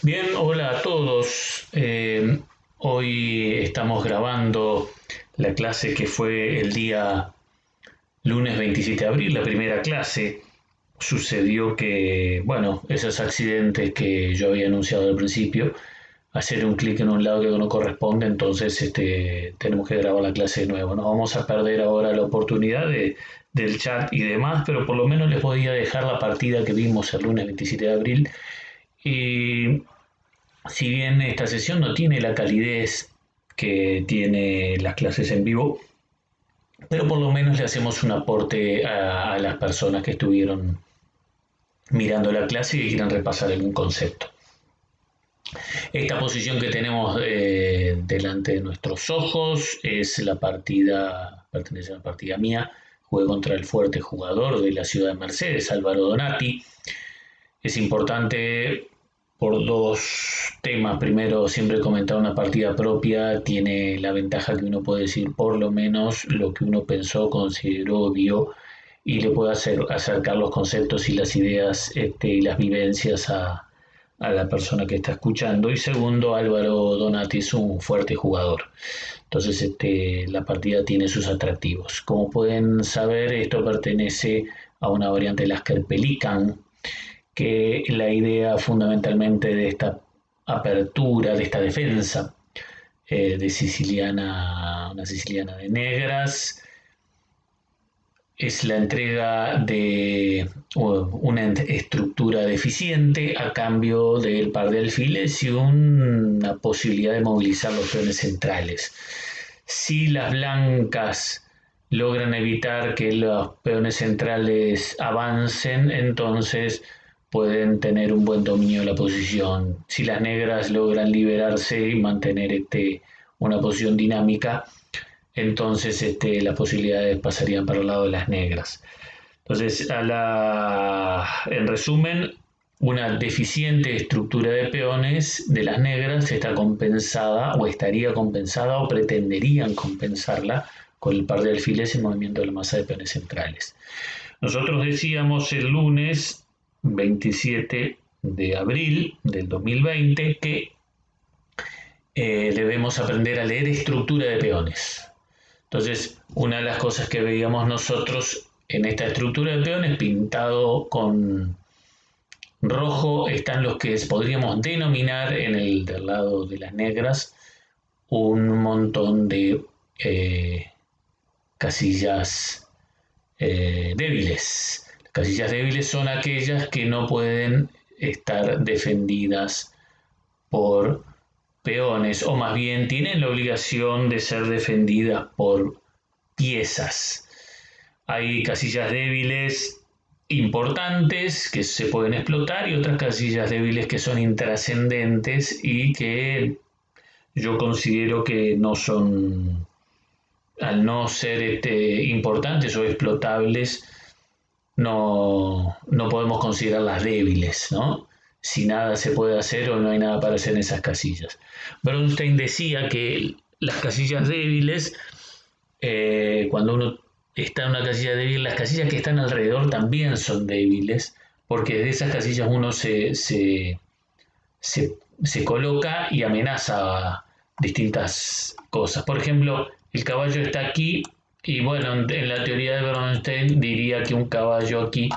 Bien, hola a todos. Hoy estamos grabando la clase que fue el día lunes 27 de abril, la primera clase. Sucedió que, bueno, esos accidentes que yo había anunciado al principio, hacer un clic en un lado que no corresponde, entonces tenemos que grabar la clase de nuevo. No vamos a perder ahora la oportunidad del chat y demás, pero por lo menos les podía dejar la partida que vimos el lunes 27 de abril. Y si bien esta sesión no tiene la calidez que tiene las clases en vivo, pero por lo menos le hacemos un aporte a las personas que estuvieron mirando la clase y que quieran repasar algún concepto. Esta posición que tenemos delante de nuestros ojos es la partida, pertenece a la partida mía, jugué contra el fuerte jugador de la ciudad de Mercedes, Álvaro Donati. Es importante por dos temas. Primero, siempre comentar una partida propia tiene la ventaja que uno puede decir por lo menos lo que uno pensó, consideró, vio y le puede acercar los conceptos y las ideas y las vivencias a la persona que está escuchando. Y segundo, Álvaro Donati es un fuerte jugador. Entonces la partida tiene sus atractivos. Como pueden saber, esto pertenece a una variante de las Kerpelikan, que la idea fundamentalmente de esta apertura, de esta defensa de siciliana, una siciliana de negras, es la entrega de una estructura deficiente a cambio del par de alfiles y una posibilidad de movilizar los peones centrales. Si las blancas logran evitar que los peones centrales avancen, entonces pueden tener un buen dominio de la posición. Si las negras logran liberarse y mantener una posición dinámica, entonces las posibilidades pasarían para el lado de las negras. Entonces, en resumen, una deficiente estructura de peones de las negras está compensada o estaría compensada o pretenderían compensarla con el par de alfiles y movimiento de la masa de peones centrales. Nosotros decíamos el lunes 27 de abril del 2020 que debemos aprender a leer estructura de peones. Entonces, una de las cosas que veíamos nosotros en esta estructura de peones pintado con rojo están los que podríamos denominar en el del lado de las negras un montón de casillas débiles. Las casillas débiles son aquellas que no pueden estar defendidas por peones, o más bien tienen la obligación de ser defendidas por piezas. Hay casillas débiles importantes que se pueden explotar y otras casillas débiles que son intrascendentes y que yo considero que no son, al no ser importantes o explotables, no podemos considerarlas débiles, ¿no? Si nada se puede hacer o no hay nada para hacer en esas casillas. Bronstein decía que las casillas débiles, cuando uno está en una casilla débil, las casillas que están alrededor también son débiles, porque de esas casillas uno se, se coloca y amenaza distintas cosas. Por ejemplo, el caballo está aquí y bueno, en la teoría de Bronstein diría que un caballo aquí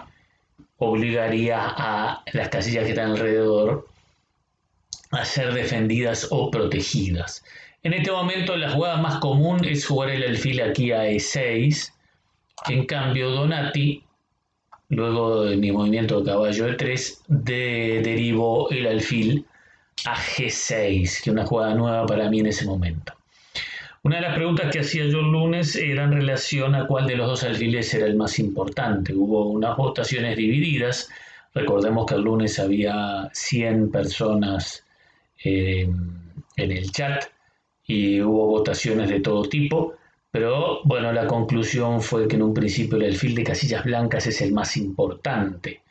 obligaría a las casillas que están alrededor a ser defendidas o protegidas. En este momento la jugada más común es jugar el alfil aquí a E6. En cambio Donati, luego de mi movimiento de caballo E3, derivó el alfil a G6, que es una jugada nueva para mí en ese momento. Una de las preguntas que hacía yo el lunes era en relación a cuál de los dos alfiles era el más importante. Hubo unas votaciones divididas. Recordemos que el lunes había 100 personas en el chat y hubo votaciones de todo tipo. Pero bueno, la conclusión fue que en un principio el alfil de casillas blancas es el más importante,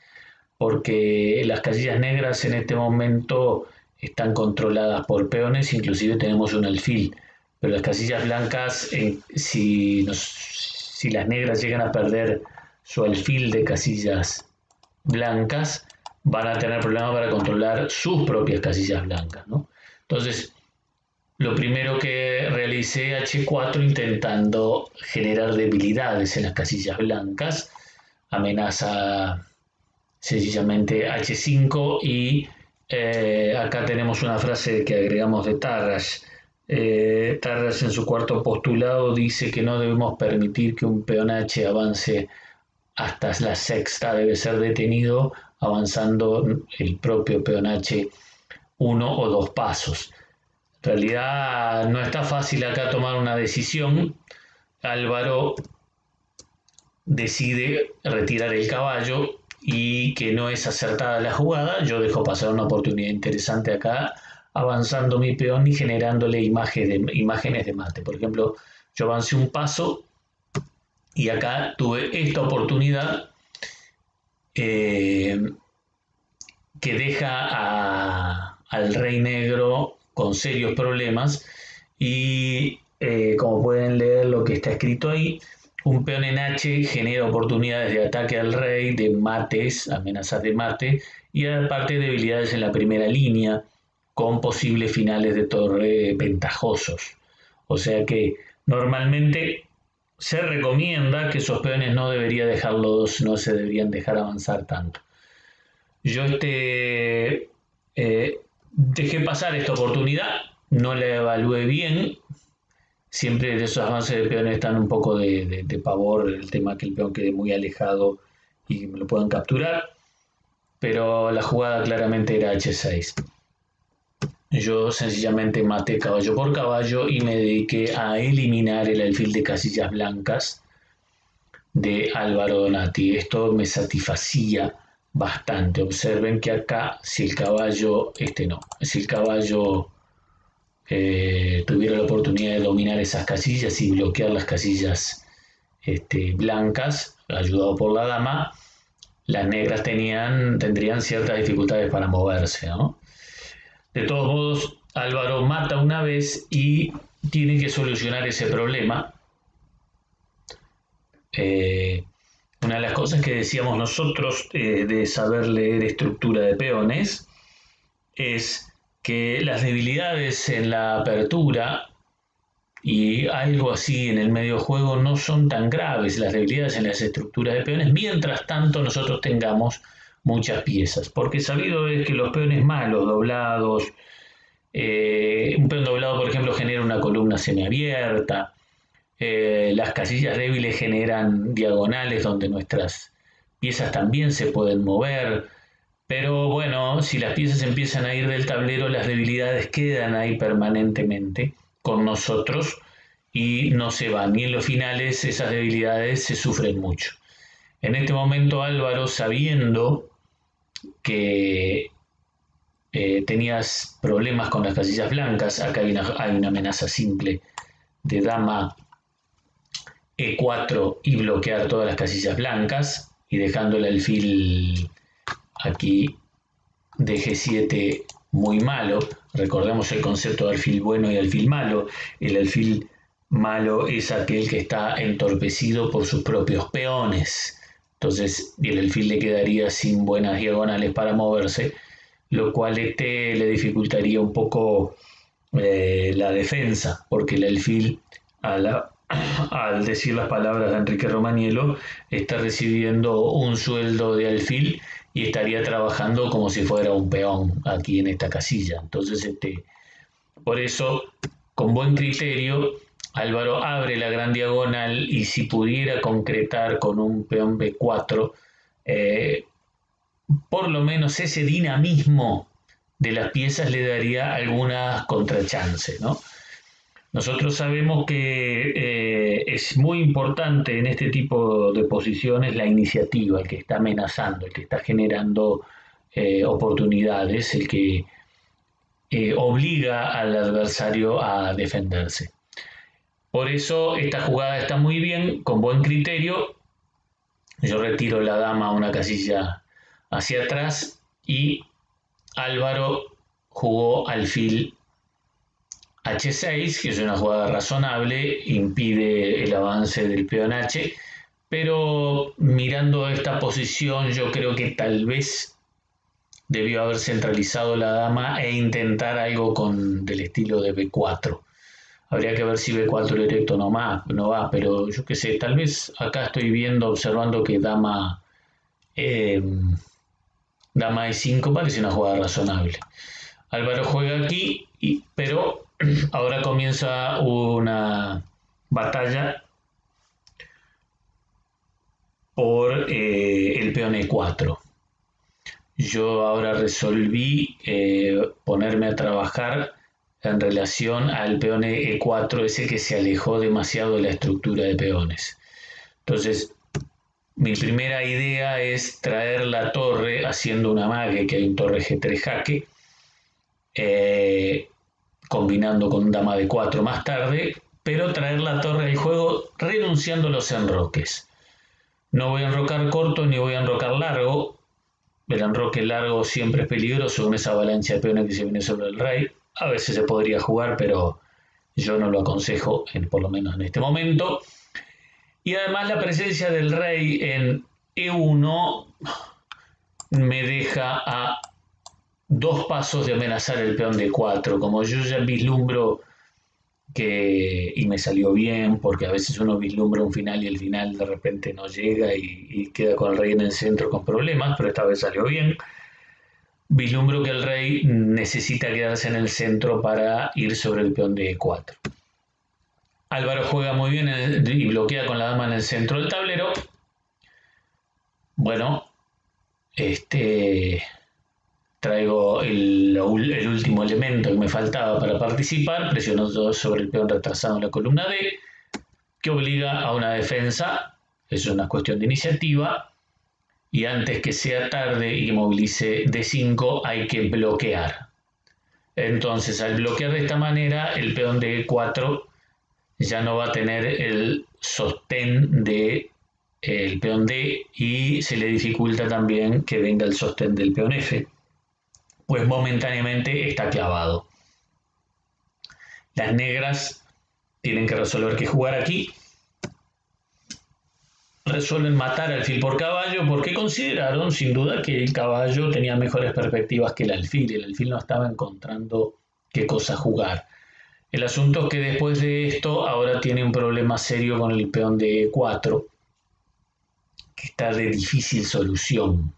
porque las casillas negras en este momento están controladas por peones, inclusive tenemos un alfil, pero las casillas blancas, si las negras llegan a perder su alfil de casillas blancas, van a tener problemas para controlar sus propias casillas blancas, ¿no? Entonces, lo primero que realicé H4 intentando generar debilidades en las casillas blancas, amenaza sencillamente H5 y acá tenemos una frase que agregamos de Tarrasch. Tarrasch en su cuarto postulado dice que no debemos permitir que un peón H avance hasta la sexta, debe ser detenido avanzando el propio peón H 1 o 2 pasos. En realidad no está fácil acá tomar una decisión. Álvaro decide retirar el caballo y que no es acertada la jugada. Yo dejo pasar una oportunidad interesante acá, avanzando mi peón y generándole imágenes de mate. Por ejemplo, yo avancé un paso y acá tuve esta oportunidad que deja al rey negro con serios problemas y como pueden leer lo que está escrito ahí, un peón en H genera oportunidades de ataque al rey, de mates, amenazas de mate y aparte debilidades en la primera línea con posibles finales de torre ventajosos. O sea que normalmente se recomienda que esos peones no se deberían dejar avanzar tanto. Yo dejé pasar esta oportunidad, no la evalué bien. Siempre de esos avances de peones están un poco de pavor, el tema que el peón quede muy alejado y me lo puedan capturar. Pero la jugada claramente era H6. Yo sencillamente maté caballo por caballo y me dediqué a eliminar el alfil de casillas blancas de Álvaro Donati. Esto me satisfacía bastante. Observen que acá, si el caballo, si el caballo tuviera la oportunidad de dominar esas casillas y bloquear las casillas blancas, ayudado por la dama, las negras tendrían ciertas dificultades para moverse, ¿no? De todos modos, Álvaro mata una vez y tiene que solucionar ese problema. Una de las cosas que decíamos nosotros de saber leer estructura de peones es que las debilidades en la apertura y algo así en el medio juego no son tan graves, las debilidades en las estructuras de peones, mientras tanto nosotros tengamos muchas piezas, porque sabido es que los peones malos, doblados, un peón doblado por ejemplo genera una columna semiabierta, las casillas débiles generan diagonales donde nuestras piezas también se pueden mover, pero bueno, si las piezas empiezan a ir del tablero, las debilidades quedan ahí permanentemente con nosotros y no se van. Y en los finales esas debilidades se sufren mucho. En este momento Álvaro, sabiendo que tenías problemas con las casillas blancas, acá hay una amenaza simple de dama E4 y bloquear todas las casillas blancas y dejando el alfil aquí de G7 muy malo. Recordemos el concepto de alfil bueno y alfil malo. El alfil malo es aquel que está entorpecido por sus propios peones. Entonces el alfil le quedaría sin buenas diagonales para moverse, lo cual le dificultaría un poco la defensa, porque el alfil al decir las palabras de Enrique Romaniello, está recibiendo un sueldo de alfil y estaría trabajando como si fuera un peón aquí en esta casilla. Entonces, por eso, con buen criterio, Álvaro abre la gran diagonal y si pudiera concretar con un peón B4, por lo menos ese dinamismo de las piezas le daría algunas contrachances, ¿no? Nosotros sabemos que es muy importante en este tipo de posiciones la iniciativa, el que está amenazando, el que está generando oportunidades, el que obliga al adversario a defenderse. Por eso esta jugada está muy bien, con buen criterio. Yo retiro la dama una casilla hacia atrás y Álvaro jugó alfil H6, que es una jugada razonable, impide el avance del peón H, pero mirando esta posición yo creo que tal vez debió haber centralizado la dama e intentar algo del estilo de B4. Habría que ver si B4 directo no va, pero yo qué sé, tal vez acá estoy observando que eh, dama E5 parece una jugada razonable. Álvaro juega aquí, pero ahora comienza una batalla por el peón E4. Yo ahora resolví ponerme a trabajar en relación al peón E4, ese que se alejó demasiado de la estructura de peones. Entonces, mi primera idea es traer la torre haciendo una mague, que hay un torre G3 jaque, combinando con dama D4 más tarde, pero traer la torre al juego renunciando a los enroques. No voy a enrocar corto ni voy a enrocar largo. El enroque largo siempre es peligroso con esa avalancha de peones que se viene sobre el rey. A veces se podría jugar, pero yo no lo aconsejo, por lo menos en este momento. Y además la presencia del rey en E1 me deja a 2 pasos de amenazar el peón de 4. Como yo ya vislumbro y me salió bien, porque a veces uno vislumbra un final y el final de repente no llega y queda con el rey en el centro con problemas, pero esta vez salió bien. Vislumbro que el rey necesita quedarse en el centro para ir sobre el peón de E4. Álvaro juega muy bien y bloquea con la dama en el centro del tablero. Bueno, traigo el último elemento que me faltaba para participar, presiono sobre el peón retrasado en la columna D, que obliga a una defensa, es una cuestión de iniciativa, y antes que sea tarde y que movilice D5 hay que bloquear. Entonces, al bloquear de esta manera, el peón de E4 ya no va a tener el sostén del peón D y se le dificulta también que venga el sostén del peón F, pues momentáneamente está clavado. Las negras tienen que resolver qué jugar aquí. Resuelven matar alfil por caballo porque consideraron sin duda que el caballo tenía mejores perspectivas que el alfil. El alfil no estaba encontrando qué cosa jugar. El asunto es que después de esto ahora tiene un problema serio con el peón de E4, que está de difícil solución.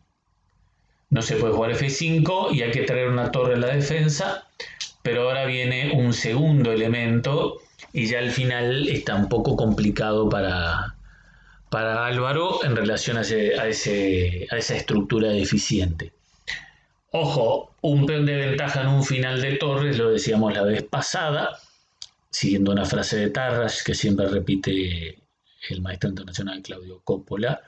No se puede jugar F5 y hay que traer una torre a la defensa, pero ahora viene un segundo elemento y ya al final está un poco complicado para Álvaro en relación a esa estructura deficiente. Ojo, un peón de ventaja en un final de torres, lo decíamos la vez pasada, siguiendo una frase de Tarrasch que siempre repite el maestro internacional Claudio Coppola.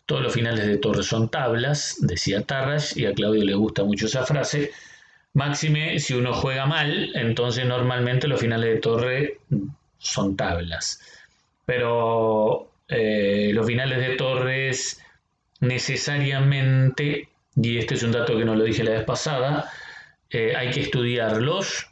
Todos los finales de torre son tablas, decía Tarrasch, y a Claudio le gusta mucho esa frase. Máxime, si uno juega mal, entonces normalmente los finales de torre son tablas. Pero los finales de torres necesariamente, y este es un dato que no lo dije la vez pasada, hay que estudiarlos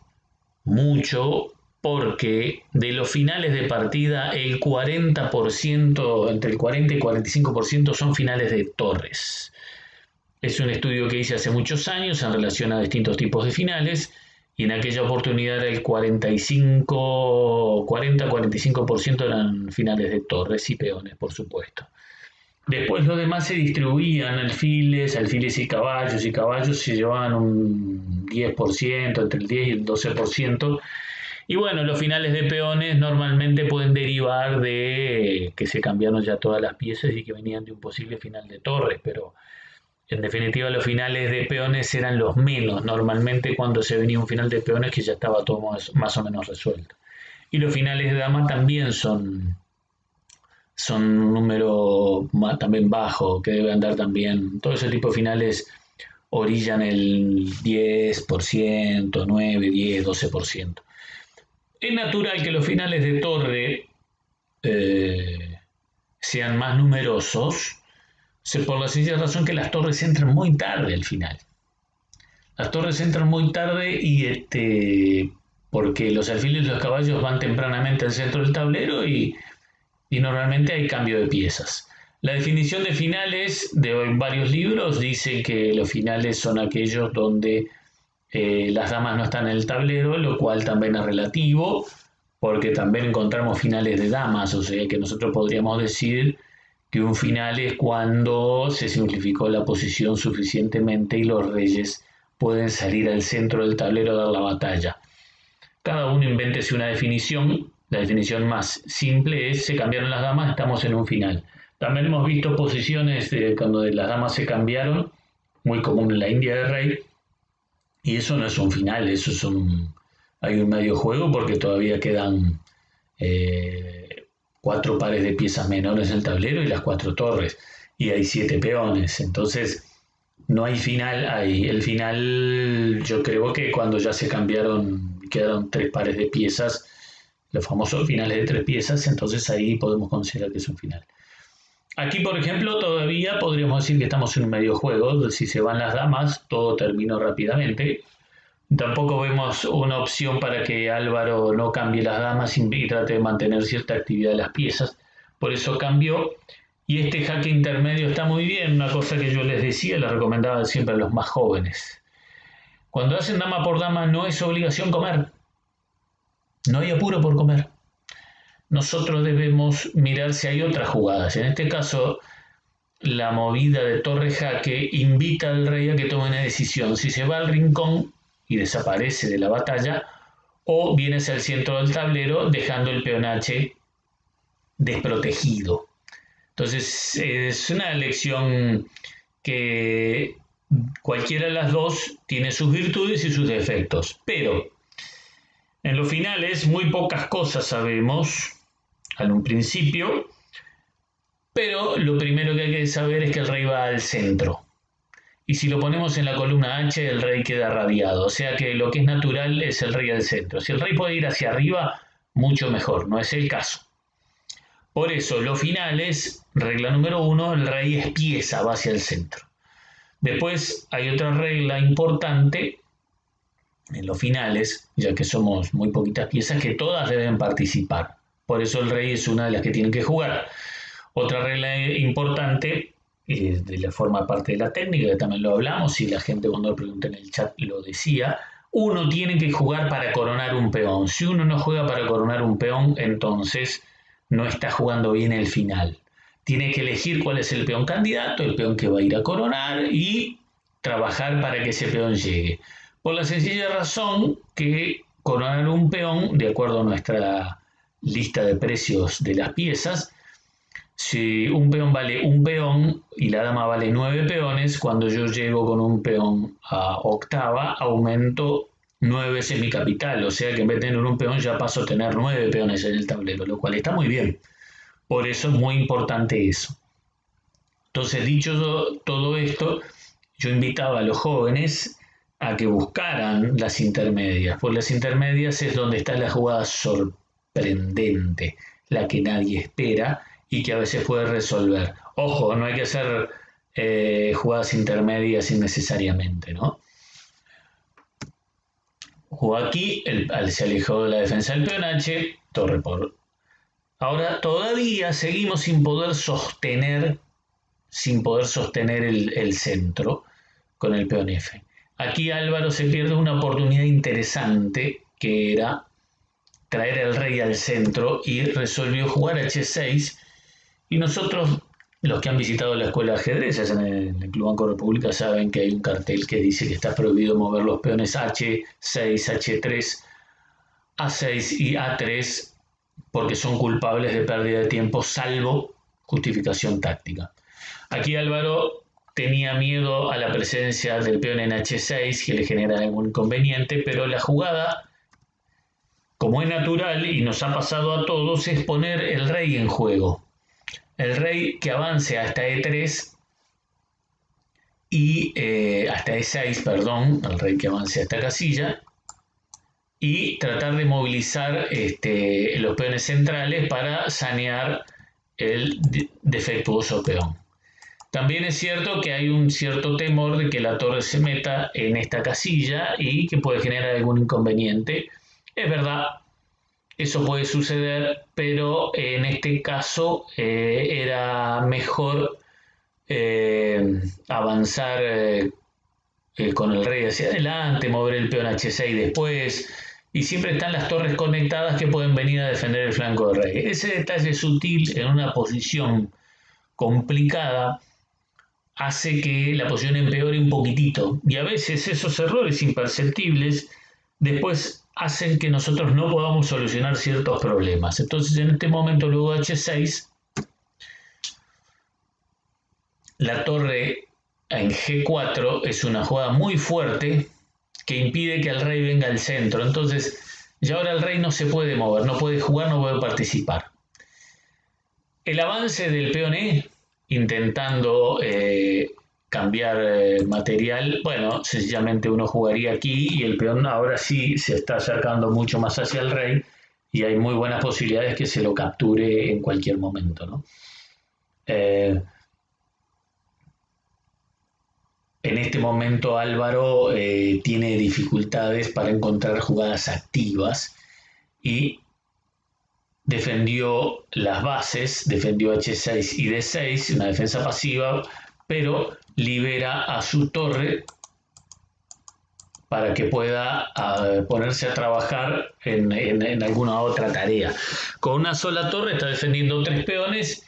mucho porque de los finales de partida el 40%, entre el 40 y 45% son finales de torres. Es un estudio que hice hace muchos años en relación a distintos tipos de finales y en aquella oportunidad era el 40-45% eran finales de torres y peones, por supuesto. Después los demás se distribuían alfiles y caballos se llevaban un 10%, entre el 10 y el 12%. Y bueno, los finales de peones normalmente pueden derivar de que se cambiaron ya todas las piezas y que venían de un posible final de torres, pero en definitiva los finales de peones eran los menos, normalmente cuando se venía un final de peones que ya estaba todo más o menos resuelto. Y los finales de dama también son un número también bajo, que debe andar también, todo ese tipo de finales orillan el 10%, 9, 10, 12%. Es natural que los finales de torre sean más numerosos, por la sencilla razón que las torres entran muy tarde al final. Las torres entran muy tarde y porque los alfiles y los caballos van tempranamente al centro del tablero y normalmente hay cambio de piezas. La definición de finales de varios libros dice que los finales son aquellos donde las damas no están en el tablero, lo cual también es relativo, porque también encontramos finales de damas, o sea que nosotros podríamos decir que un final es cuando se simplificó la posición suficientemente y los reyes pueden salir al centro del tablero a dar la batalla. Cada uno invéntese una definición. La definición más simple es: se cambiaron las damas, estamos en un final. También hemos visto posiciones cuando las damas se cambiaron, muy común en la India de rey, y eso no es un final, eso es hay un medio juego porque todavía quedan 4 pares de piezas menores en el tablero y las 4 torres, y hay 7 peones, entonces no hay final ahí. El final, yo creo que cuando ya se cambiaron, quedaron 3 pares de piezas, los famosos finales de 3 piezas, entonces ahí podemos considerar que es un final. Aquí, por ejemplo, todavía podríamos decir que estamos en un medio juego. Si se van las damas, todo terminó rápidamente. Tampoco vemos una opción para que Álvaro no cambie las damas y trate de mantener cierta actividad de las piezas. Por eso cambió. Y este jaque intermedio está muy bien. Una cosa que yo les decía, les recomendaba siempre a los más jóvenes. Cuando hacen dama por dama no es obligación comer. No hay apuro por comer. Nosotros debemos mirar si hay otras jugadas. En este caso, la movida de torre jaque invita al rey a que tome una decisión: si se va al rincón y desaparece de la batalla, o viene hacia el centro del tablero dejando el peón H desprotegido. Entonces es una elección que cualquiera de las dos tiene sus virtudes y sus defectos, pero en los finales muy pocas cosas sabemos en un principio, pero lo primero que hay que saber es que el rey va al centro. Y si lo ponemos en la columna H, el rey queda radiado. O sea que lo que es natural es el rey al centro. Si el rey puede ir hacia arriba, mucho mejor. No es el caso. Por eso, los finales, regla número 1, el rey es pieza, va hacia el centro. Después hay otra regla importante en los finales, ya que somos muy poquitas piezas, que todas deben participar. Por eso el rey es una de las que tienen que jugar. Otra regla importante, de la forma parte de la técnica, que también lo hablamos, y la gente cuando lo pregunta en el chat lo decía: uno tiene que jugar para coronar un peón. Si uno no juega para coronar un peón, entonces no está jugando bien el final. Tiene que elegir cuál es el peón candidato, el peón que va a ir a coronar, y trabajar para que ese peón llegue. Por la sencilla razón que coronar un peón, de acuerdo a nuestra lista de precios de las piezas, si un peón vale un peón y la dama vale 9 peones, cuando yo llego con un peón a octava, aumento 9 veces mi capital. O sea que en vez de tener un peón ya paso a tener 9 peones en el tablero, lo cual está muy bien. Por eso es muy importante eso. Entonces, dicho todo esto, yo invitaba a los jóvenes a que buscaran las intermedias, porque las intermedias es donde está la jugada sorprendente, la que nadie espera y que a veces puede resolver. Ojo, no hay que hacer jugadas intermedias innecesariamente, ¿no? Jugó aquí, se alejó de la defensa del peón H, torre por... Ahora todavía seguimos sin poder sostener el centro con el peón F. Aquí Álvaro se pierde una oportunidad interesante, que era traer al rey al centro, y resolvió jugar H6. Y nosotros, los que han visitado la escuela de ajedrez en el Club Banco República, saben que hay un cartel que dice que está prohibido mover los peones H6, H3, A6 y A3 porque son culpables de pérdida de tiempo, salvo justificación táctica. Aquí Álvaro tenía miedo a la presencia del peón en H6, que le genera algún inconveniente, pero la jugada, como es natural y nos ha pasado a todos, es poner el rey en juego. El rey que avance hasta E3 y hasta E6, perdón, el rey que avance a esta casilla, y tratar de movilizar los peones centrales para sanear el defectuoso peón. También es cierto que hay un cierto temor de que la torre se meta en esta casilla y que puede generar algún inconveniente. Es verdad, Eso puede suceder, pero en este caso era mejor avanzar con el rey hacia adelante, mover el peón H6 después, y siempre están las torres conectadas que pueden venir a defender el flanco del rey. Ese detalle sutil en una posición complicada hace que la posición empeore un poquitito, y a veces esos errores imperceptibles después hacen que nosotros no podamos solucionar ciertos problemas. Entonces en este momento luego de H6, la torre en G4 es una jugada muy fuerte que impide que el rey venga al centro. Entonces, ya ahora el rey no se puede mover, no puede jugar, no puede participar. El avance del peón E, intentando cambiar material, bueno, sencillamente uno jugaría aquí y el peón ahora sí se está acercando mucho más hacia el rey y hay muy buenas posibilidades que se lo capture en cualquier momento, ¿no? En este momento Álvaro tiene dificultades para encontrar jugadas activas y defendió las bases, defendió H6 y D6, una defensa pasiva, pero libera a su torre para que pueda ponerse a trabajar en alguna otra tarea. Con una sola torre está defendiendo 3 peones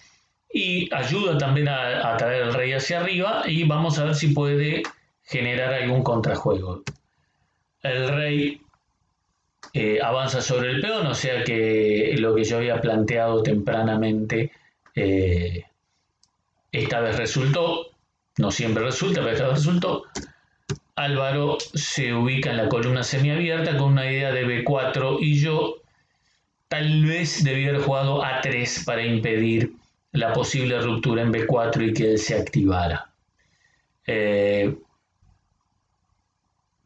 y ayuda también a traer al rey hacia arriba y vamos a ver si puede generar algún contrajuego. El rey avanza sobre el peón, o sea que lo que yo había planteado tempranamente eh, esta vez resultó, no siempre resulta, pero esta vez resultó. Álvaro se ubica en la columna semiabierta con una idea de B4 y yo tal vez debía haber jugado A3 para impedir la posible ruptura en B4 y que él se activara.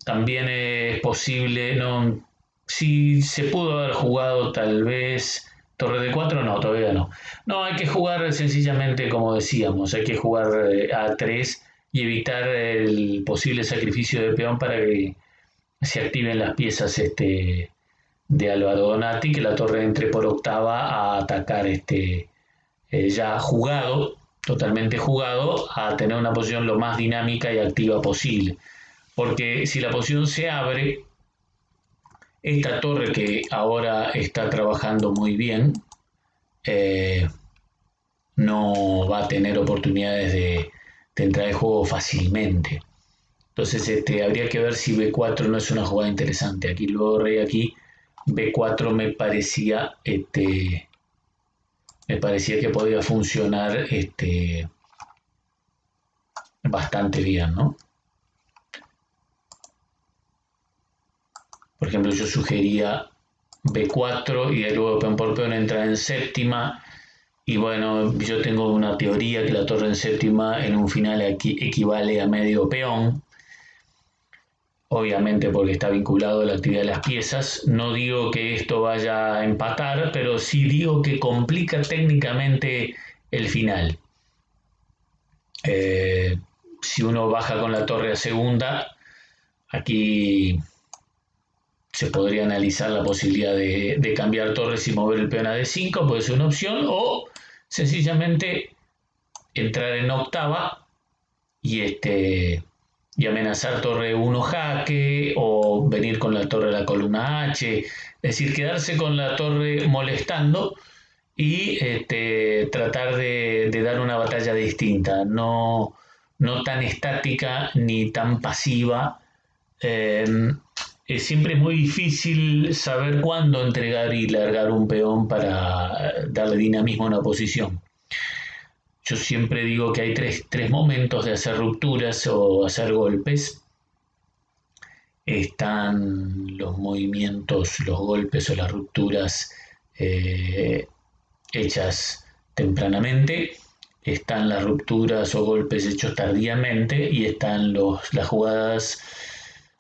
También es posible, no, si se pudo haber jugado tal vez torre de 4, no, todavía no. No, hay que jugar sencillamente como decíamos, hay que jugar A3 y evitar el posible sacrificio de peón para que se activen las piezas de Álvaro Donati, que la torre entre por octava a atacar ya jugado, totalmente jugado, a tener una posición lo más dinámica y activa posible. Porque si la posición se abre, esta torre que ahora está trabajando muy bien, eh, no va a tener oportunidades de entrar en juego fácilmente. Entonces habría que ver si B4 no es una jugada interesante. Aquí luego rey aquí, B4 me parecía que podía funcionar bastante bien, ¿no? Por ejemplo, yo sugería B4 y luego peón por peón entrar en séptima. Y bueno, yo tengo una teoría que la torre en séptima en un final equivale a medio peón. Obviamente porque está vinculado a la actividad de las piezas. No digo que esto vaya a empatar, pero sí digo que complica técnicamente el final. Si uno baja con la torre a segunda, aquí se podría analizar la posibilidad de cambiar torres y mover el peón a D5, puede ser una opción, o sencillamente entrar en octava y, y amenazar torre 1 jaque o venir con la torre de la columna H, es decir, quedarse con la torre molestando y tratar de dar una batalla distinta, no tan estática ni tan pasiva. Eh, Siempre es muy difícil saber cuándo entregar y largar un peón para darle dinamismo a una posición. Yo siempre digo que hay tres momentos de hacer rupturas o hacer golpes. Están los movimientos, los golpes o las rupturas eh, hechas tempranamente, están las rupturas o golpes hechos tardíamente y están las jugadas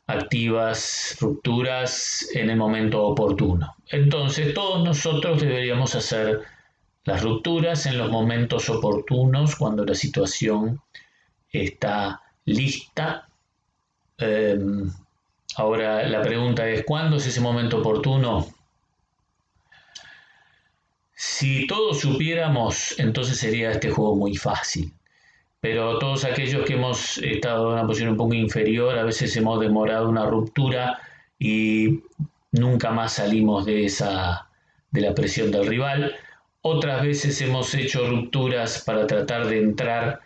activas, rupturas en el momento oportuno. Entonces todos nosotros deberíamos hacer las rupturas en los momentos oportunos cuando la situación está lista. Ahora la pregunta es, ¿cuándo es ese momento oportuno? Si todos supiéramos, entonces sería este juego muy fácil. Pero todos aquellos que hemos estado en una posición un poco inferior, a veces hemos demorado una ruptura y nunca más salimos de la presión del rival. Otras veces hemos hecho rupturas para tratar de entrar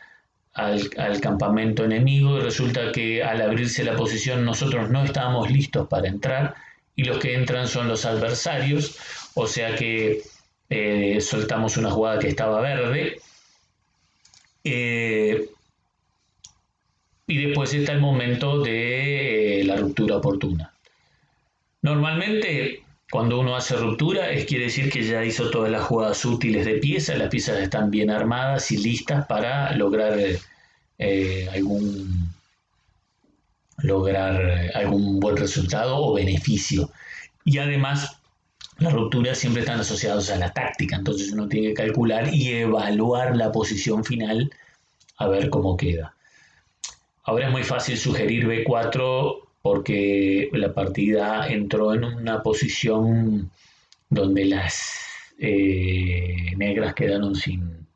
al campamento enemigo y resulta que al abrirse la posición nosotros no estábamos listos para entrar y los que entran son los adversarios, o sea que soltamos una jugada que estaba verde. Y después está el momento de la ruptura oportuna. Normalmente, cuando uno hace ruptura, quiere decir que ya hizo todas las jugadas útiles de piezas, las piezas están bien armadas y listas para lograr algún buen resultado o beneficio. Y además, las rupturas siempre están asociadas a la táctica, entonces uno tiene que calcular y evaluar la posición final a ver cómo queda. Ahora es muy fácil sugerir B4 porque la partida entró en una posición donde las negras quedaron sin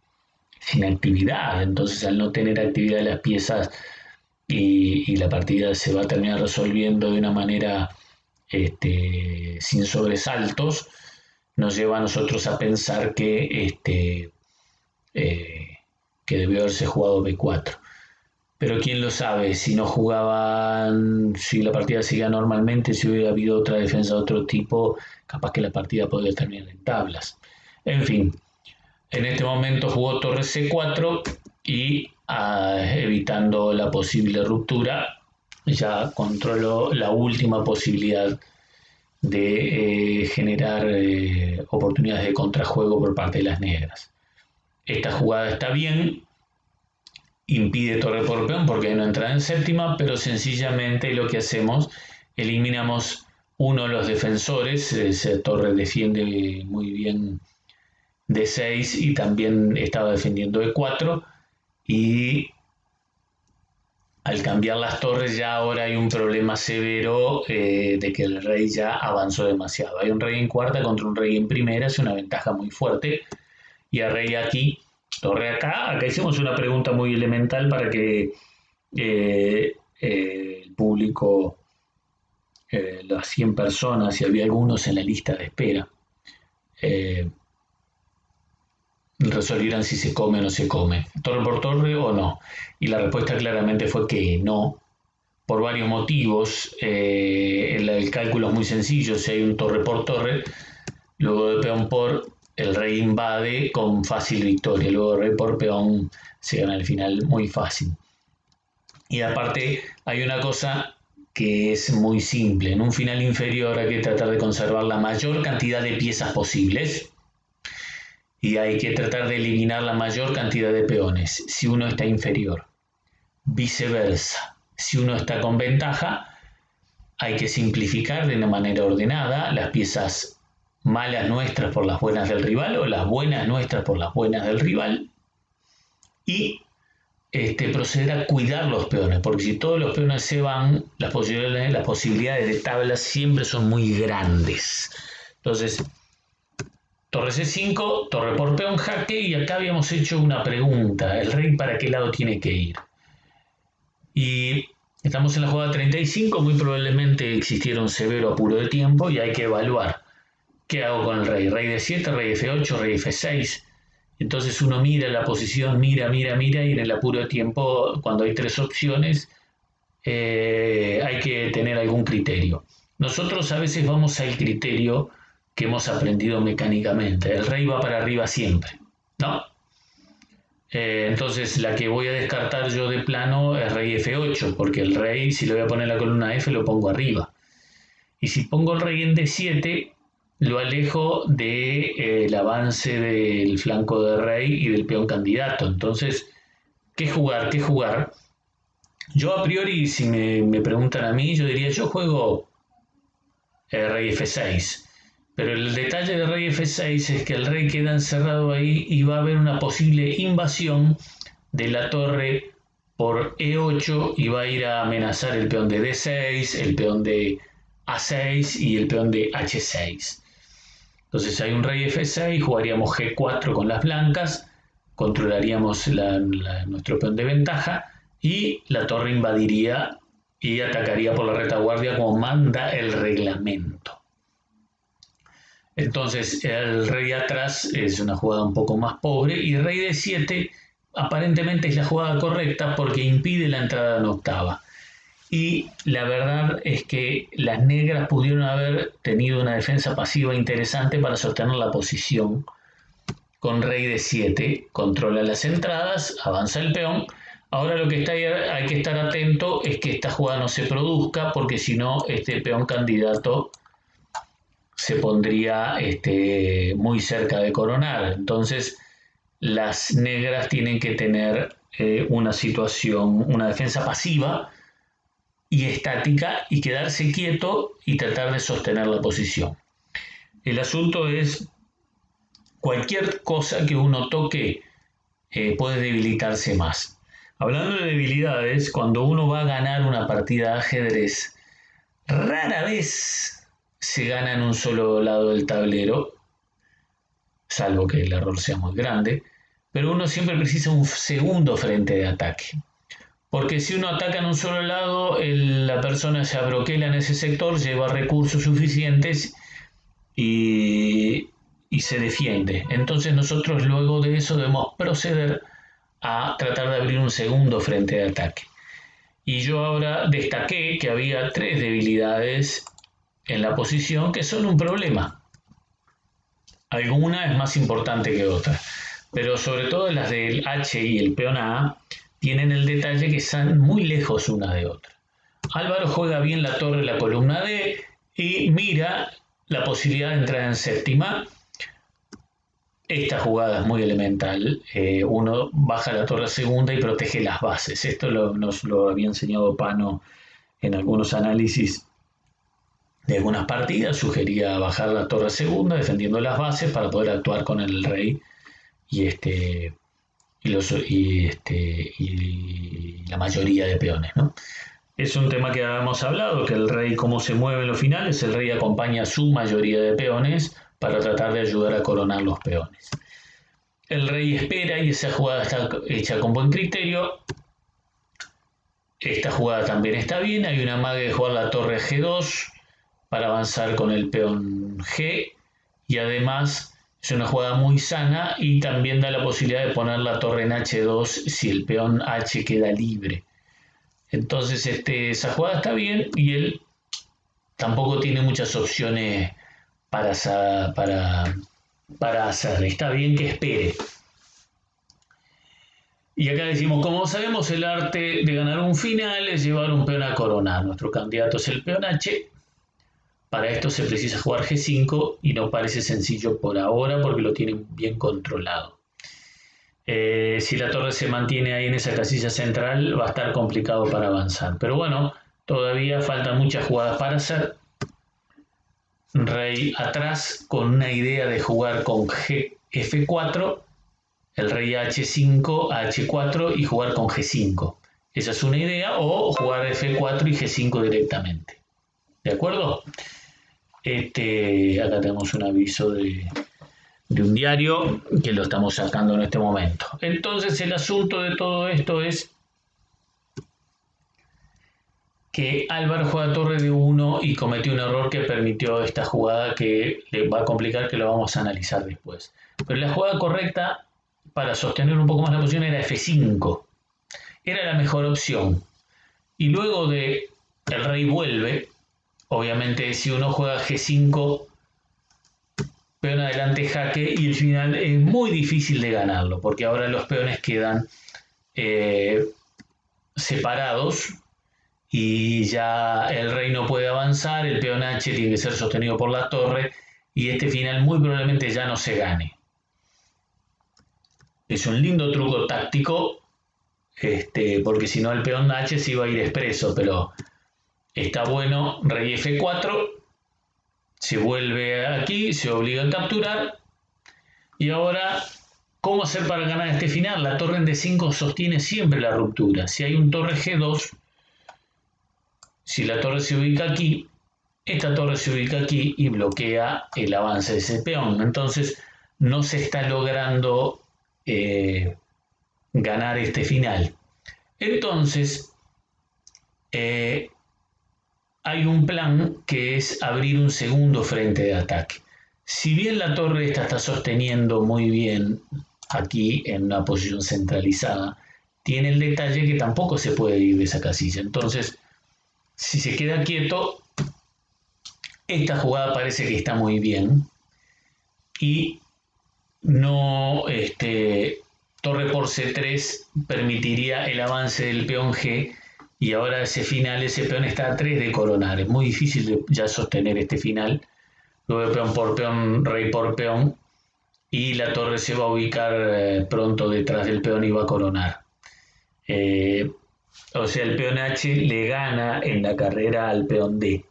actividad. Entonces, al no tener actividad las piezas y la partida se va a terminar resolviendo de una manera sin sobresaltos, nos lleva a nosotros a pensar que debió haberse jugado B4. Pero quién lo sabe, si no jugaban, si la partida seguía normalmente, si hubiera habido otra defensa de otro tipo, capaz que la partida podría terminar en tablas. En fin, en este momento jugó torre C4 y evitando la posible ruptura, ya controló la última posibilidad de generar oportunidades de contrajuego por parte de las negras. Esta jugada está bien, impide torre por peón porque no entra en séptima, pero sencillamente lo que hacemos, eliminamos uno de los defensores, esa torre defiende muy bien D6 y también estaba defendiendo E4 y al cambiar las torres ya ahora hay un problema severo de que el rey ya avanzó demasiado. Hay un rey en cuarta contra un rey en primera, es una ventaja muy fuerte y el rey aquí, torre acá hicimos una pregunta muy elemental para que el público, las 100 personas, si había algunos en la lista de espera, resolvieran si se come o no se come, torre por torre o no. Y la respuesta claramente fue que no, por varios motivos. El cálculo es muy sencillo, si hay un torre por torre, luego de peón por, el rey invade con fácil victoria, luego de rey por peón se gana al final muy fácil. Y aparte hay una cosa que es muy simple, en un final inferior hay que tratar de conservar la mayor cantidad de piezas posibles y hay que tratar de eliminar la mayor cantidad de peones si uno está inferior. Viceversa, si uno está con ventaja, hay que simplificar de una manera ordenada las piezas malas nuestras por las buenas del rival o las buenas nuestras por las buenas del rival y proceder a cuidar los peones, porque si todos los peones se van, las posibilidades de tablas siempre son muy grandes. Entonces, torre C5, torre por peón, jaque, y acá habíamos hecho una pregunta, ¿el rey para qué lado tiene que ir? Y estamos en la jugada 35, muy probablemente existiera un severo apuro de tiempo y hay que evaluar. ¿Qué hago con el rey? Rey D7, rey F8, rey F6. Entonces uno mira la posición, mira, y en el apuro de tiempo, cuando hay tres opciones, hay que tener algún criterio. Nosotros a veces vamos al criterio que hemos aprendido mecánicamente. El rey va para arriba siempre, ¿no? Entonces la que voy a descartar yo de plano es rey F8, porque el rey, si le voy a poner la columna F, lo pongo arriba. Y si pongo el rey en D7, lo alejo del avance del flanco de rey y del peón candidato. Entonces, ¿qué jugar? Yo a priori, si me preguntan a mí, yo diría, yo juego rey F6. Pero el detalle de rey F6 es que el rey queda encerrado ahí y va a haber una posible invasión de la torre por E8 y va a ir a amenazar el peón de D6, el peón de A6 y el peón de H6. Entonces hay un rey F6, jugaríamos G4 con las blancas, controlaríamos nuestro peón de ventaja y la torre invadiría y atacaría por la retaguardia como manda el reglamento. Entonces el rey atrás es una jugada un poco más pobre y rey D7 aparentemente es la jugada correcta porque impide la entrada en octava. Y la verdad es que las negras pudieron haber tenido una defensa pasiva interesante para sostener la posición. Con rey D7 controla las entradas, avanza el peón. Ahora lo que hay que estar atento es que esta jugada no se produzca porque si no este peón candidato se pondría muy cerca de coronar. Entonces las negras tienen que tener una situación, una defensa pasiva y estática y quedarse quieto y tratar de sostener la posición. El asunto es cualquier cosa que uno toque puede debilitarse más. Hablando de debilidades, cuando uno va a ganar una partida de ajedrez, rara vez se gana en un solo lado del tablero, salvo que el error sea muy grande, pero uno siempre precisa un segundo frente de ataque. Porque si uno ataca en un solo lado, la persona se abroquela en ese sector, lleva recursos suficientes y se defiende. Entonces nosotros luego de eso debemos proceder a tratar de abrir un segundo frente de ataque. Y yo ahora destaqué que había 3 debilidades en la posición que son un problema. Alguna es más importante que otra, pero sobre todo las del H y el peón A tienen el detalle que están muy lejos una de otra. Álvaro juega bien la torre en la columna D y mira la posibilidad de entrar en séptima. Esta jugada es muy elemental. Uno baja la torre a segunda y protege las bases. Esto nos lo había enseñado Pano en algunos análisis de algunas partidas. Sugería bajar la torre a segunda defendiendo las bases para poder actuar con el rey y la mayoría de peones, ¿no? Es un tema que habíamos hablado, que el rey, cómo se mueve en los finales, el rey acompaña a su mayoría de peones para tratar de ayudar a coronar los peones. El rey espera y esa jugada está hecha con buen criterio. Esta jugada también está bien. Hay una magia de jugar la torre G2 para avanzar con el peón G y además es una jugada muy sana y también da la posibilidad de poner la torre en H2 si el peón H queda libre. Entonces esa jugada está bien y él tampoco tiene muchas opciones para hacer. Está bien que espere. Y acá decimos, como sabemos, el arte de ganar un final es llevar un peón a coronar. Nuestro candidato es el peón H. Para esto se precisa jugar G5 y no parece sencillo por ahora porque lo tienen bien controlado. Si la torre se mantiene ahí en esa casilla central va a estar complicado para avanzar. Pero bueno, todavía faltan muchas jugadas para hacer. Rey atrás con una idea de jugar con F4, el rey a H5, a H4 y jugar con G5. Esa es una idea, o jugar F4 y G5 directamente. ¿De acuerdo? Acá tenemos un aviso de un diario que lo estamos sacando en este momento. Entonces el asunto de todo esto es que Álvaro juega torre de 1 y cometió un error que permitió esta jugada que le va a complicar, que lo vamos a analizar después. Pero la jugada correcta para sostener un poco más la posición era F5. Era la mejor opción. Y luego de el rey vuelve, obviamente si uno juega G5, peón adelante jaque y el final es muy difícil de ganarlo porque ahora los peones quedan separados y ya el rey no puede avanzar, el peón H tiene que ser sostenido por la torre y este final muy probablemente ya no se gane. Es un lindo truco táctico porque si no el peón H se iba a ir expreso, pero está bueno. Rey F4, se vuelve aquí, se obliga a capturar y ahora ¿cómo hacer para ganar este final? La torre en D5 sostiene siempre la ruptura. Si hay un torre G2, si la torre se ubica aquí, esta torre se ubica aquí y bloquea el avance de ese peón. Entonces no se está logrando ganar este final. Entonces hay un plan que es abrir un segundo frente de ataque. Si bien la torre esta está sosteniendo muy bien aquí en una posición centralizada, tiene el detalle que tampoco se puede ir de esa casilla. Entonces, si se queda quieto, esta jugada parece que está muy bien y no torre por C3 permitiría el avance del peón G y ahora ese final, ese peón está a 3 de coronar. Es muy difícil de ya sostener este final. Luego peón por peón, rey por peón y la torre se va a ubicar pronto detrás del peón y va a coronar. O sea, el peón H le gana en la carrera al peón D.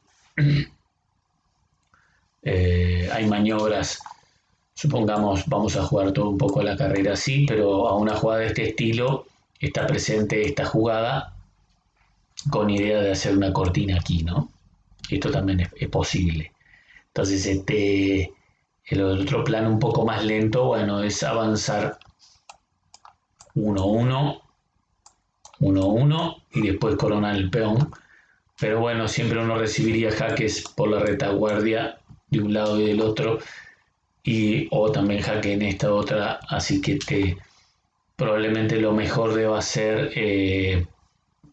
Hay maniobras, supongamos, vamos a jugar todo un poco la carrera así, pero a una jugada de este estilo está presente esta jugada con idea de hacer una cortina aquí, ¿no? Esto también es posible. Entonces, el otro plano un poco más lento, bueno, es avanzar 1-1, 1-1 y después coronar el peón. Pero bueno, siempre uno recibiría jaques por la retaguardia de un lado y del otro, o también jaque en esta otra, así que probablemente lo mejor deba ser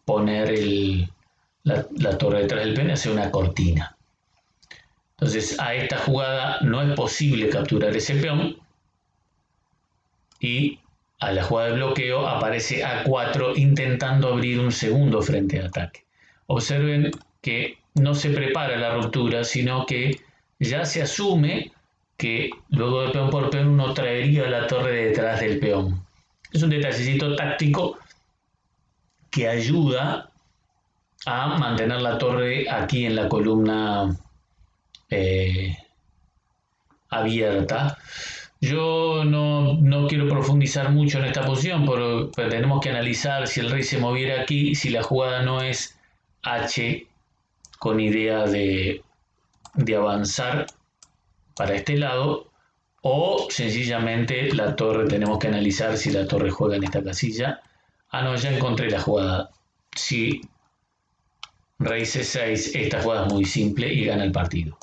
poner la torre detrás del peón y hacer una cortina. Entonces a esta jugada no es posible capturar ese peón y a la jugada de bloqueo aparece A4 intentando abrir un segundo frente de ataque. Observen que no se prepara la ruptura, sino que ya se asume que luego de peón por peón uno traería la torre detrás del peón. Es un detallecito táctico que ayuda a mantener la torre aquí en la columna abierta. Yo no quiero profundizar mucho en esta posición, pero tenemos que analizar si el rey se moviera aquí, si la jugada no es H con idea de avanzar para este lado, o sencillamente la torre, tenemos que analizar si la torre juega en esta casilla. Ah, no, ya encontré la jugada. Si rey C6, esta jugada es muy simple y gana el partido.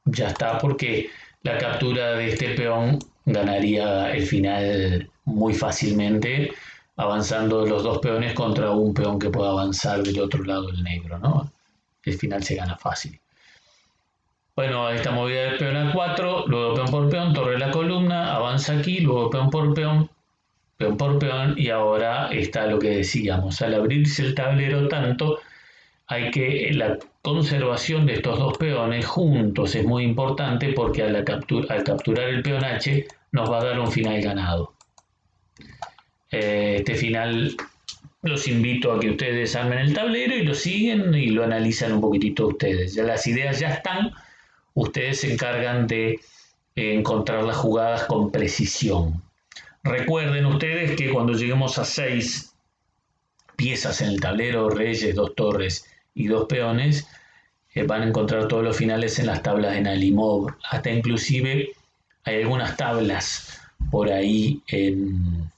Ya está, porque la captura de este peón ganaría el final muy fácilmente, avanzando los dos peones contra un peón que pueda avanzar del otro lado del negro, ¿no? El final se gana fácil. Bueno, esta movida del peón a 4, luego peón por peón, torre la columna, avanza aquí, luego peón por peón y ahora está lo que decíamos, al abrirse el tablero tanto, hay que la conservación de estos dos peones juntos es muy importante porque al capturar el peón H nos va a dar un final ganado. Este final los invito a que ustedes armen el tablero y lo siguen y lo analizan un poquitito ustedes. Ya las ideas ya están, ustedes se encargan de encontrar las jugadas con precisión. Recuerden ustedes que cuando lleguemos a 6 piezas en el tablero, reyes, 2 torres y 2 peones, van a encontrar todos los finales en las tablas de Nalimov. Hasta inclusive hay algunas tablas por ahí en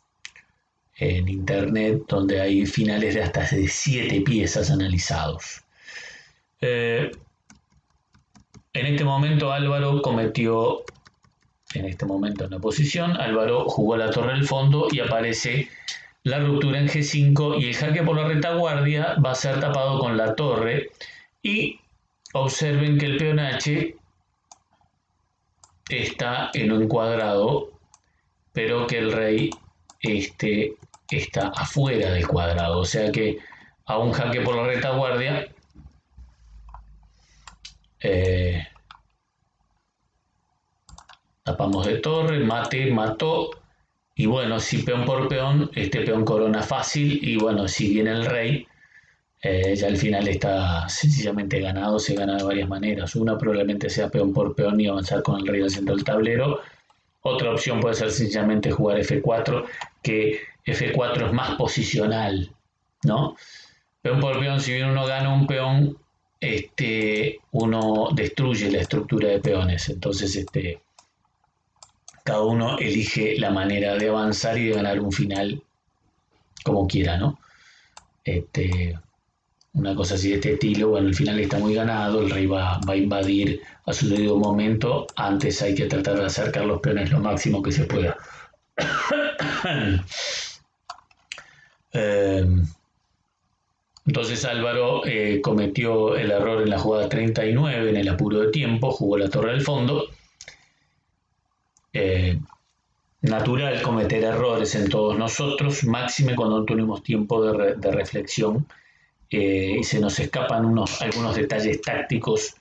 internet donde hay finales de hasta de 7 piezas analizados. En este momento Álvaro cometió, en este momento en la posición, Álvaro jugó la torre al fondo y aparece la ruptura en G5 y el jaque por la retaguardia va a ser tapado con la torre y observen que el peón H está en un cuadrado, pero que el rey está afuera del cuadrado, o sea que a un jaque por la retaguardia tapamos de torre, mate, mató, y bueno, si peón por peón, este peón corona fácil, y bueno, si viene el rey, ya al final está sencillamente ganado, se gana de varias maneras. Una probablemente sea peón por peón y avanzar con el rey al centro del tablero. Otra opción puede ser sencillamente jugar F4, que F4 es más posicional, ¿no? Peón por peón, si bien uno gana un peón, uno destruye la estructura de peones. Entonces, cada uno elige la manera de avanzar y de ganar un final como quiera, ¿no? Una cosa así de este estilo, bueno, el final está muy ganado, el rey va a invadir a su debido momento, antes hay que tratar de acercar los peones lo máximo que se pueda. Entonces Álvaro cometió el error en la jugada 39, en el apuro de tiempo, jugó la torre al fondo. Natural cometer errores en todos nosotros, máxime cuando no tenemos tiempo de reflexión y se nos escapan algunos detalles tácticos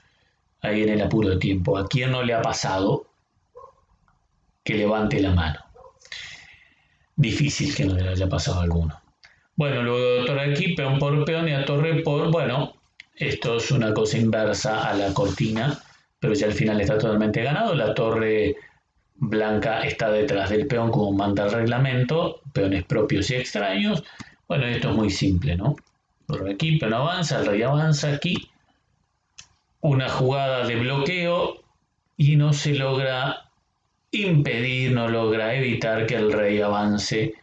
ahí en el apuro de tiempo. ¿A quién no le ha pasado? Que levante la mano. Difícil que no le haya pasado a alguno. Bueno, luego torre aquí, peón por peón y a torre por... Bueno, esto es una cosa inversa a la cortina, pero ya al final está totalmente ganado. La torre blanca está detrás del peón como manda el reglamento, peones propios y extraños. Bueno, esto es muy simple, ¿no? Torre aquí, peón avanza, el rey avanza aquí. Una jugada de bloqueo y no se logra impedir, no logra evitar que el rey avance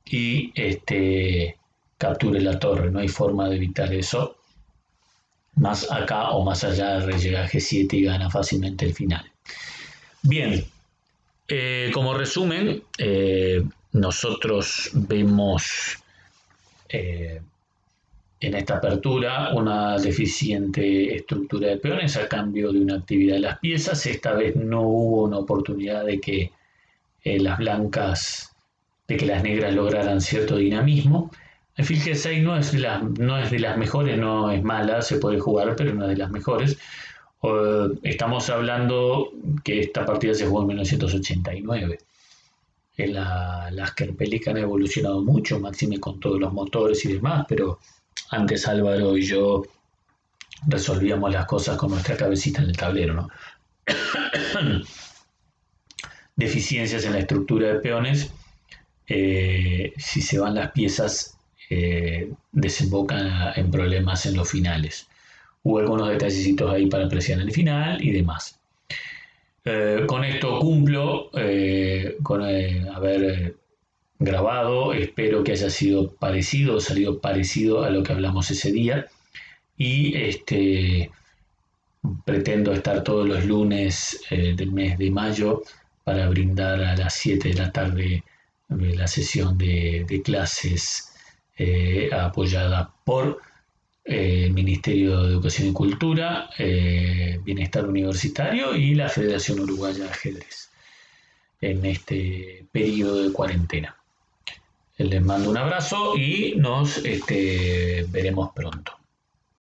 y capture la torre. No hay forma de evitar eso. Más acá o más allá, el rey llega a G7 y gana fácilmente el final. Bien, como resumen, nosotros vemos en esta apertura una deficiente estructura de peones a cambio de una actividad de las piezas. Esta vez no hubo una oportunidad de que las blancas, de que las negras lograran cierto dinamismo. Alfil G6 no es de las mejores, no es mala, se puede jugar, pero no es de las mejores. Estamos hablando que esta partida se jugó en 1989. Las Kerpelikan han evolucionado mucho, máxime con todos los motores y demás, pero antes Álvaro y yo resolvíamos las cosas con nuestra cabecita en el tablero, ¿no? Deficiencias en la estructura de peones, si se van las piezas, desembocan en problemas en los finales. Hubo algunos detallecitos ahí para apreciar el final y demás. Con esto cumplo con haber grabado. Espero que haya sido salido parecido a lo que hablamos ese día. Y pretendo estar todos los lunes del mes de mayo para brindar a las 7 de la tarde la sesión de clases apoyada por el Ministerio de Educación y Cultura, Bienestar Universitario y la Federación Uruguaya de Ajedrez en este periodo de cuarentena. Les mando un abrazo y nos veremos pronto.